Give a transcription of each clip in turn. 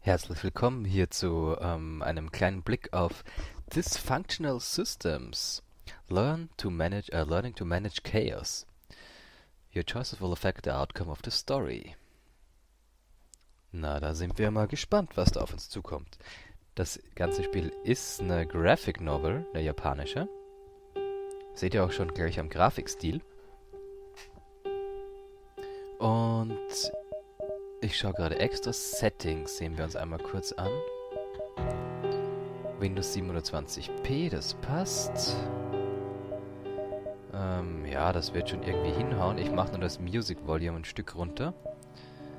Herzlich willkommen hier zu einem kleinen Blick auf Dysfunctional Systems. Learning to manage chaos. Your choices will affect the outcome of the story. Na, da sind wir mal gespannt, was da auf uns zukommt. Das ganze Spiel ist eine Graphic Novel, eine japanische. Seht ihr auch schon gleich am Grafikstil. Und ich schaue gerade extra Settings, sehen wir uns einmal kurz an. Windows 720p, das passt. Ja, das wird schon irgendwie hinhauen. Ich mache nur das Music Volume ein Stück runter.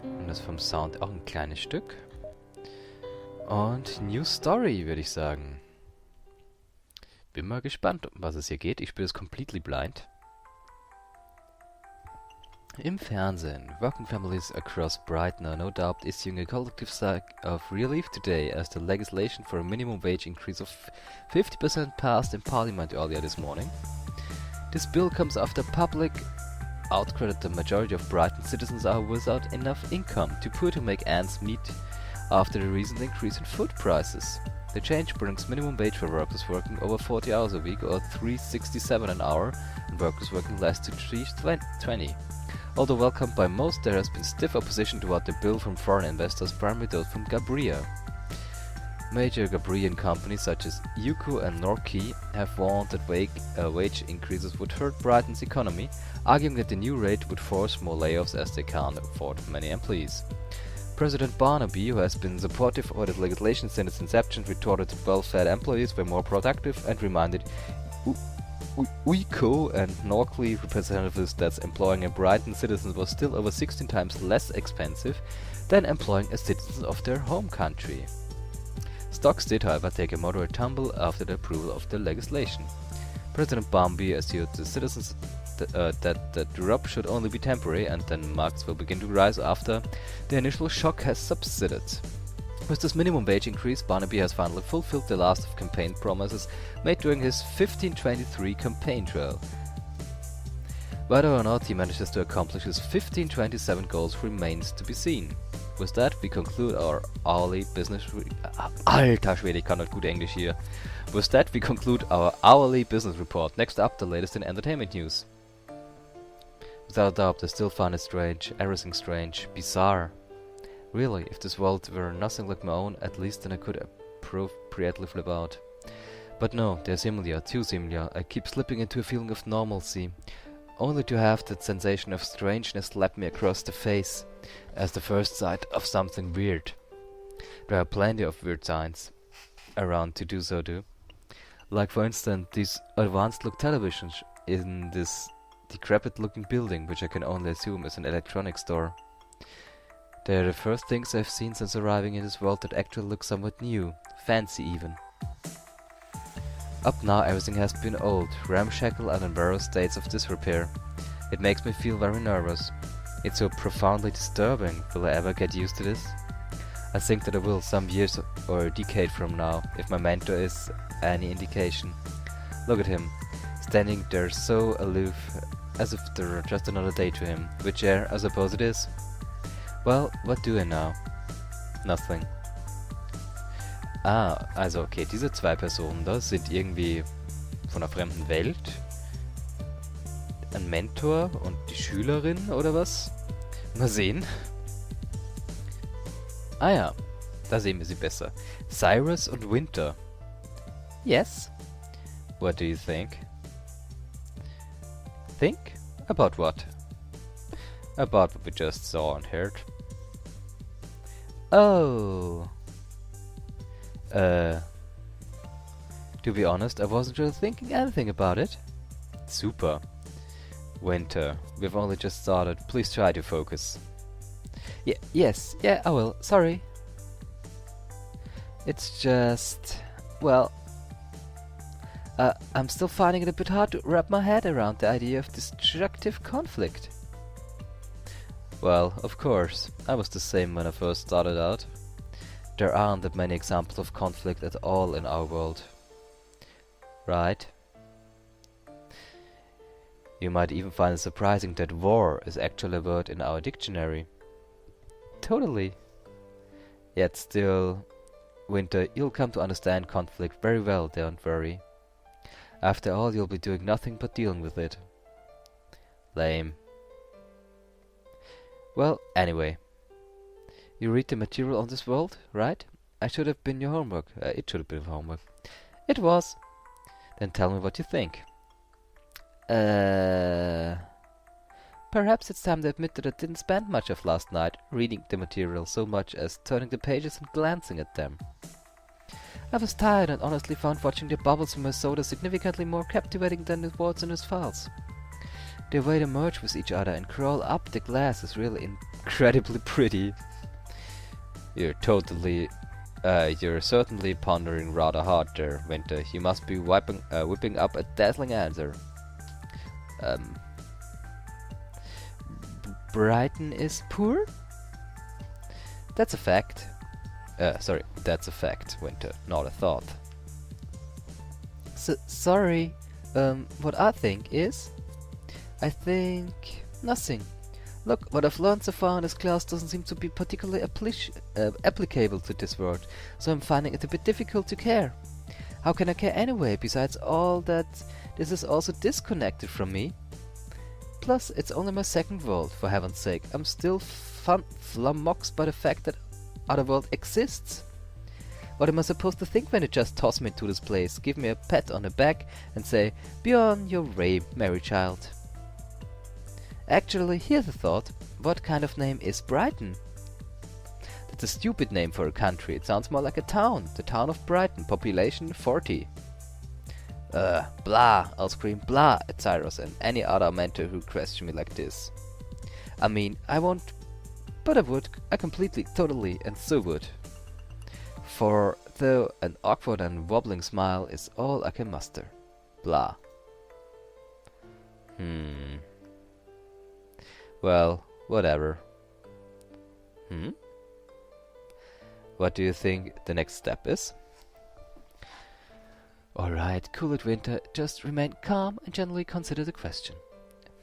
Und das vom Sound auch ein kleines Stück. Und New Story, würde ich sagen. Bin mal gespannt, um was es hier geht. Ich spiele es completely blind. Im Fernsehen. Working families across Brighton are no doubt issuing a collective sigh of relief today as the legislation for a minimum wage increase of 50% passed in Parliament earlier this morning. This bill comes after public outcry that the majority of Brighton citizens are without enough income to make ends meet after the recent increase in food prices. The change brings minimum wage for workers working over 40 hours a week or $3.67 an hour and workers working less to $3.20. Although welcomed by most, there has been stiff opposition toward the bill from foreign investors, primarily those from Gabria. Major Gabrian companies such as Yuko and Norquay have warned that wage increases would hurt Brighton's economy, arguing that the new rate would force more layoffs as they can't afford many employees. President Barnaby, who has been supportive of the legislation since its inception, retorted that well-fed employees were more productive and reminded Uyko and Norkley representatives that employing a Brighton citizen was still over 16 times less expensive than employing a citizen of their home country. Stocks did, however, take a moderate tumble after the approval of the legislation. President Barnaby assured the citizens that the drop should only be temporary and then markets will begin to rise after the initial shock has subsided. With this minimum wage increase, Barnaby has finally fulfilled the last of campaign promises made during his 1523 campaign trail. Whether or not he manages to accomplish his 1527 goals remains to be seen. With that, we conclude our hourly business Alter Schwede, ich kann nicht gut Englisch hier. With that, we conclude our hourly business report. Next up, the latest in entertainment news. Without a doubt, I still find it strange, everything strange, bizarre. Really, if this world were nothing like my own, at least then I could appropriately flip out. But no, they're similar, too similar. I keep slipping into a feeling of normalcy, only to have that sensation of strangeness slap me across the face, as the first sight of something weird. There are plenty of weird signs around to do so too. Like for instance, these advanced-look televisions in this decrepit-looking building, which I can only assume is an electronics store. They are the first things I've seen since arriving in this world that actually look somewhat new, fancy even. Up now everything has been old, ramshackle and in various states of disrepair. It makes me feel very nervous. It's so profoundly disturbing. Will I ever get used to this? I think that I will some years or a decade from now, if my mentor is any indication. Look at him, standing there so aloof, as if there were just another day to him, which I suppose it is. Well, what do I now? Nothing. Ah, also okay, diese zwei Personen da sind irgendwie von einer fremden Welt. Ein Mentor und die Schülerin oder was? Mal sehen. Ah ja, da sehen wir sie besser. Cyrus und Winter. Yes. What do you think? Think? About what? About what we just saw and heard. Oh. To be honest, I wasn't really thinking anything about it. Super. Winter, we've only just started. Please try to focus. Yes, I will. Sorry. It's just... well... I'm still finding it a bit hard to wrap my head around the idea of destructive conflict. Well, of course. I was the same when I first started out. There aren't that many examples of conflict at all in our world. Right? You might even find it surprising that war is actually a word in our dictionary. Totally. Yet still, Winter, you'll come to understand conflict very well, don't worry. After all, you'll be doing nothing but dealing with it. Lame. Well, anyway. You read the material on this world, right? I should have been your homework. It should have been homework. It was. Then tell me what you think. Perhaps it's time to admit that I didn't spend much of last night reading the material so much as turning the pages and glancing at them. I was tired and honestly found watching the bubbles in my soda significantly more captivating than the words in his files. The way they merge with each other and crawl up the glass is really incredibly pretty. You're certainly pondering rather hard there, Winter. You must be whipping up a dazzling answer. Brighton is poor? That's a fact. That's a fact, Winter, not a thought. Sorry. What I think is... I think... nothing. Look, what I've learned so far in this class doesn't seem to be particularly applicable to this world, so I'm finding it a bit difficult to care. How can I care anyway, besides all that this is also disconnected from me? Plus, it's only my second world, for heaven's sake. I'm still flummoxed by the fact that other world exists. What am I supposed to think when they just toss me into this place, give me a pat on the back, and say, "Be on your way, merry child"? Actually, here's a thought. What kind of name is Brighton? That's a stupid name for a country. It sounds more like a town. The town of Brighton, population 40. Blah, I'll scream blah at Cyrus and any other mentor who question me like this. I mean, I won't, but I would. I completely, totally, and so would. For though an awkward and wobbling smile is all I can muster. Blah. Well, whatever. What do you think the next step is? Alright, cool it, Winter. Just remain calm and gently consider the question.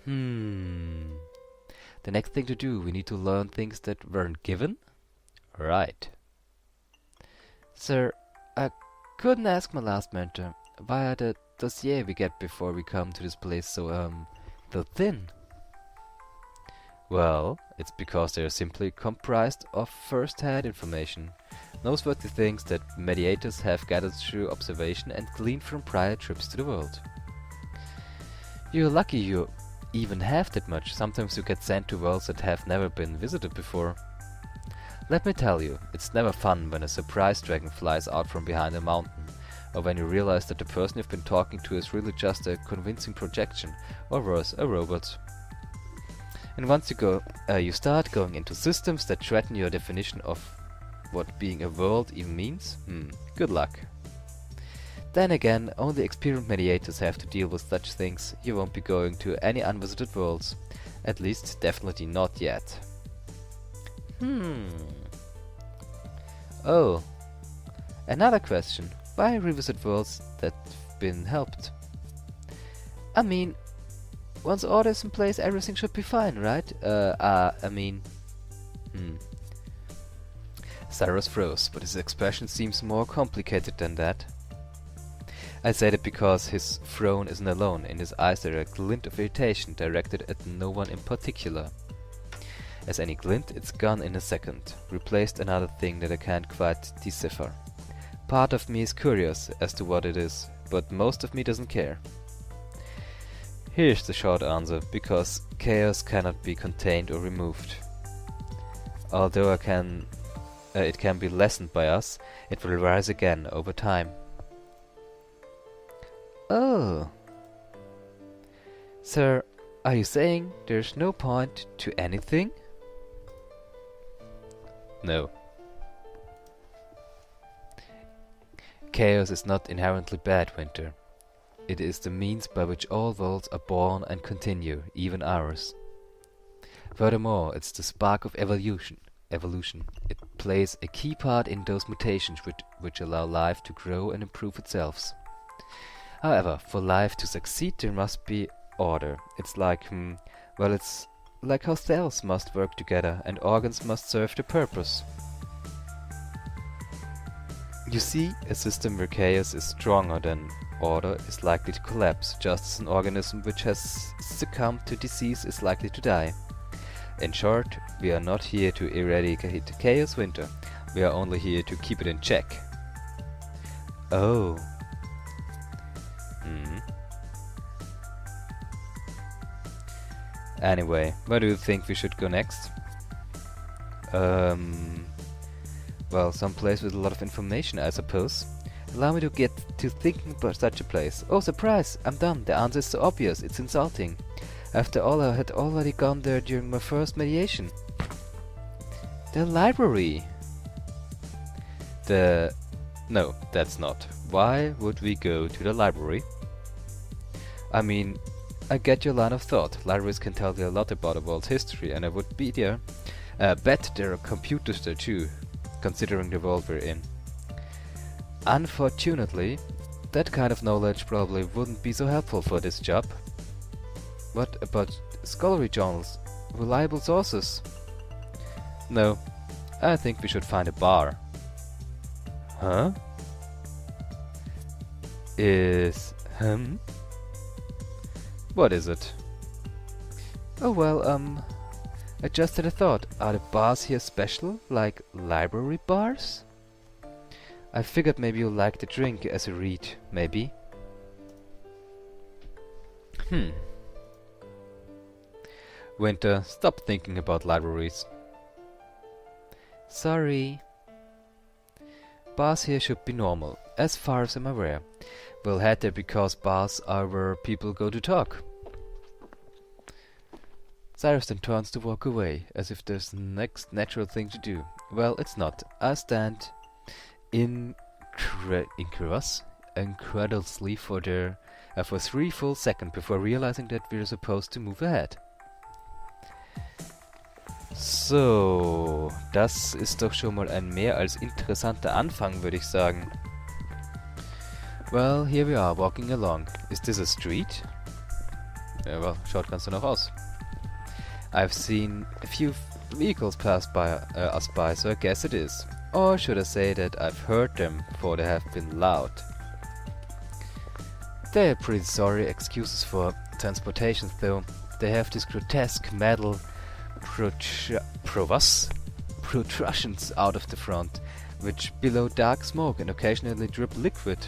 The next thing to do, we need to learn things that weren't given? Right. Sir, I couldn't ask my last mentor via the dossier we get before we come to this place so, thin. Well, it's because they are simply comprised of first-hand information, noteworthy things that mediators have gathered through observation and gleaned from prior trips to the world. You're lucky you even have that much. Sometimes you get sent to worlds that have never been visited before. Let me tell you, it's never fun when a surprise dragon flies out from behind a mountain, or when you realize that the person you've been talking to is really just a convincing projection, or worse, a robot. And once you start going into systems that threaten your definition of what being a world even means, good luck. Then again, only experienced mediators have to deal with such things. You won't be going to any unvisited worlds. At least, definitely not yet. Oh. Another question. Why revisit worlds that've been helped? I mean, once order's in place, everything should be fine, right? Cyrus froze, but his expression seems more complicated than that. I say that because his frown isn't alone. In his eyes there are a glint of irritation directed at no one in particular. As any glint, it's gone in a second, replaced another thing that I can't quite decipher. Part of me is curious as to what it is, but most of me doesn't care. Here's the short answer, because chaos cannot be contained or removed. Although it can be lessened by us, it will rise again over time. Oh. Sir, are you saying there's no point to anything? No. Chaos is not inherently bad, Winter. It is the means by which all worlds are born and continue, even ours. Furthermore, it's the spark of evolution. It plays a key part in those mutations which allow life to grow and improve itself. However, for life to succeed there must be order. It's like, it's like how cells must work together and organs must serve the purpose. You see, a system where chaos is stronger than order is likely to collapse, just as an organism which has succumbed to disease is likely to die. In short, we are not here to eradicate chaos, Winter. We are only here to keep it in check. Oh. Anyway, where do you think we should go next? Well, some place with a lot of information, I suppose. Allow me to get to thinking about such a place. Oh, surprise! I'm done. The answer is so obvious. It's insulting. After all, I had already gone there during my first mediation. The library. No, that's not. Why would we go to the library? I mean, I get your line of thought. Libraries can tell you a lot about the world's history, and I would be there. Bet there are computers there too, considering the world we're in. Unfortunately, that kind of knowledge probably wouldn't be so helpful for this job. What about scholarly journals? Reliable sources? No, I think we should find a bar. Huh? What is it? Oh well, I just had a thought. Are the bars here special? Like library bars? I figured maybe you like the drink as you read, maybe? Winter, stop thinking about libraries. Sorry. Bars here should be normal, as far as I'm aware. We'll head there because bars are where people go to talk. Cyrus then turns to walk away, as if there's the next natural thing to do. Well, it's not. I stand incredulously for 3 full seconds before realizing that we're supposed to move ahead. So, das ist doch schon mal ein mehr als interessanter Anfang, würde ich sagen. Well, here we are, walking along. Is this a street? Ja, well, schaut ganz danach aus. I've seen a few vehicles pass by us by, so I guess it is. Or should I say that I've heard them, for they have been loud. They are pretty sorry excuses for transportation, though. They have this grotesque metal protrusions out of the front, which billow dark smoke and occasionally drip liquid.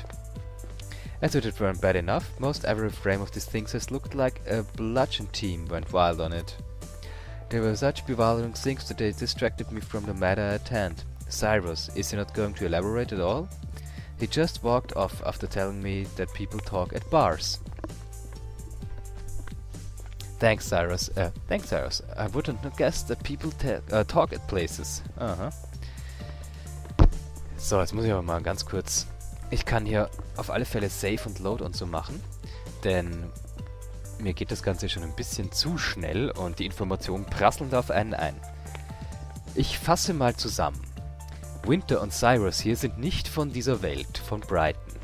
As if it weren't bad enough, most every frame of these things has looked like a bludgeon team went wild on it. They were such bewildering things that they distracted me from the matter at hand. Cyrus, is he not going to elaborate at all? He just walked off after telling me that people talk at bars. Thanks, Cyrus. I wouldn't have guessed that people talk at places. So, jetzt muss ich aber mal ganz kurz... Ich kann hier auf alle Fälle Save und Load und so machen, denn mir geht das Ganze schon ein bisschen zu schnell und die Informationen prasseln da auf einen ein. Ich fasse mal zusammen. Winter und Cyrus hier sind nicht von dieser Welt, von Brighton.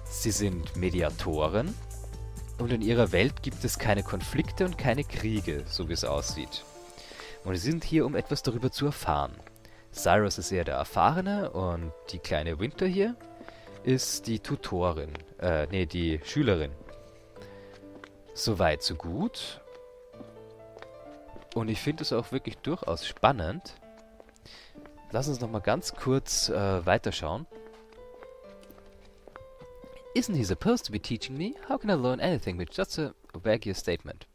Sie sind Mediatoren und in ihrer Welt gibt es keine Konflikte und keine Kriege, so wie es aussieht. Und sie sind hier, um etwas darüber zu erfahren. Cyrus ist eher der Erfahrene und die kleine Winter hier ist die Tutorin, die Schülerin. Soweit, so gut. Und ich finde es auch wirklich durchaus spannend. Lass uns noch mal ganz kurz weiterschauen. Isn't he supposed to be teaching me? How can I learn anything with just a vague statement?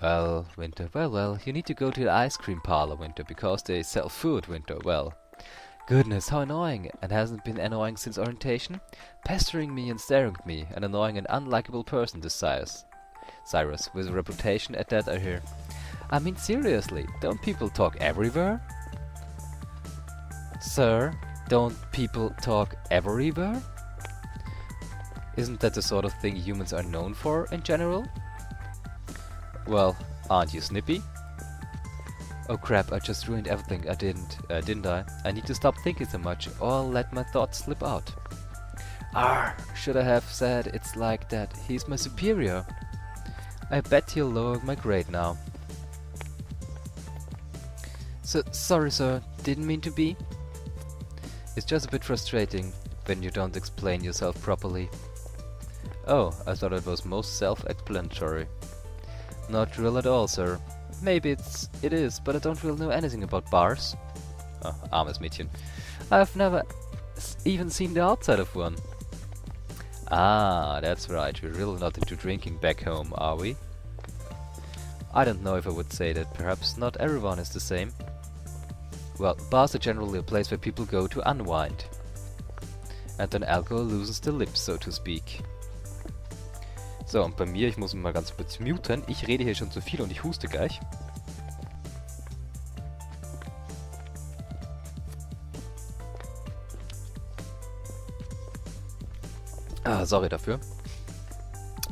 Well, Winter, well, you need to go to the ice cream parlor, Winter, because they sell food, Winter, well. Goodness, how annoying! And hasn't been annoying since orientation? Pestering me and staring at me, an annoying and unlikable person, this Cyrus, with a reputation at that, I hear. I mean, seriously, don't people talk everywhere? Sir, don't people talk everywhere? Isn't that the sort of thing humans are known for, in general? Well, aren't you snippy? Oh crap, I just ruined everything, didn't I? I need to stop thinking so much, or I'll let my thoughts slip out. Should I have said it's like that? He's my superior. I bet he'll lower my grade now. Sorry sir, didn't mean to be. It's just a bit frustrating when you don't explain yourself properly. Oh, I thought it was most self-explanatory. Not real at all, sir. Maybe it is, but I don't really know anything about bars. Oh, armes Mädchen. I've never even seen the outside of one. Ah, that's right, we're really not into drinking back home, are we? I don't know if I would say that. Perhaps not everyone is the same. Well, bars are generally a place where people go to unwind. And then alcohol loosens the lips, so to speak. So, und bei mir, ich muss ihn mal ganz kurz muten. Ich rede hier schon zu viel und ich huste gleich. Ah, sorry dafür.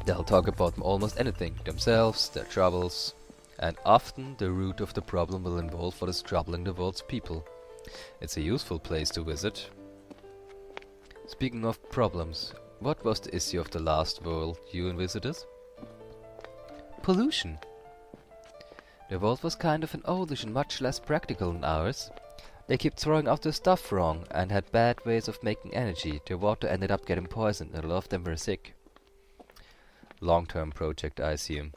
They'll talk about almost anything, themselves, their troubles, and often the root of the problem will involve what is troubling the world's people. It's a useful place to visit. Speaking of problems, what was the issue of the last world you visited? Pollution. The world was kind of an oldish and much less practical than ours. They kept throwing out their stuff wrong and had bad ways of making energy. Their water ended up getting poisoned and a lot of them were sick. Long-term project, I assume.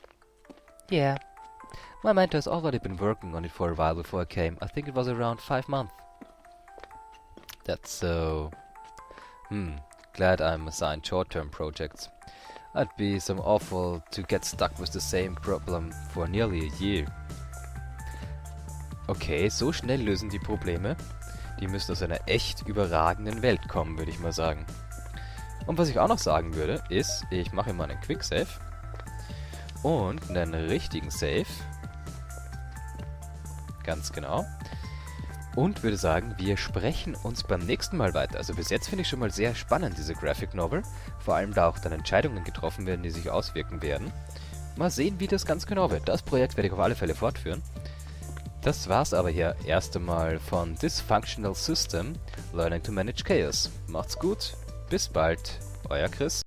Yeah. My mentor has already been working on it for a while before I came. I think it was around 5 months. That's so... glad I'm assigned short-term projects. I'd be some awful to get stuck with the same problem for nearly a year. Okay, so schnell lösen die Probleme. Die müssen aus einer echt überragenden Welt kommen, würde ich mal sagen. Und was ich auch noch sagen würde, ist, ich mache mal einen Quick Save und einen richtigen Save. Ganz genau. Und würde sagen, wir sprechen uns beim nächsten Mal weiter. Also bis jetzt finde ich schon mal sehr spannend, diese Graphic Novel. Vor allem da auch dann Entscheidungen getroffen werden, die sich auswirken werden. Mal sehen, wie das ganz genau wird. Das Projekt werde ich auf alle Fälle fortführen. Das war's aber hier erst einmal von Dysfunctional System, Learning to Manage Chaos. Macht's gut, bis bald, euer Chris.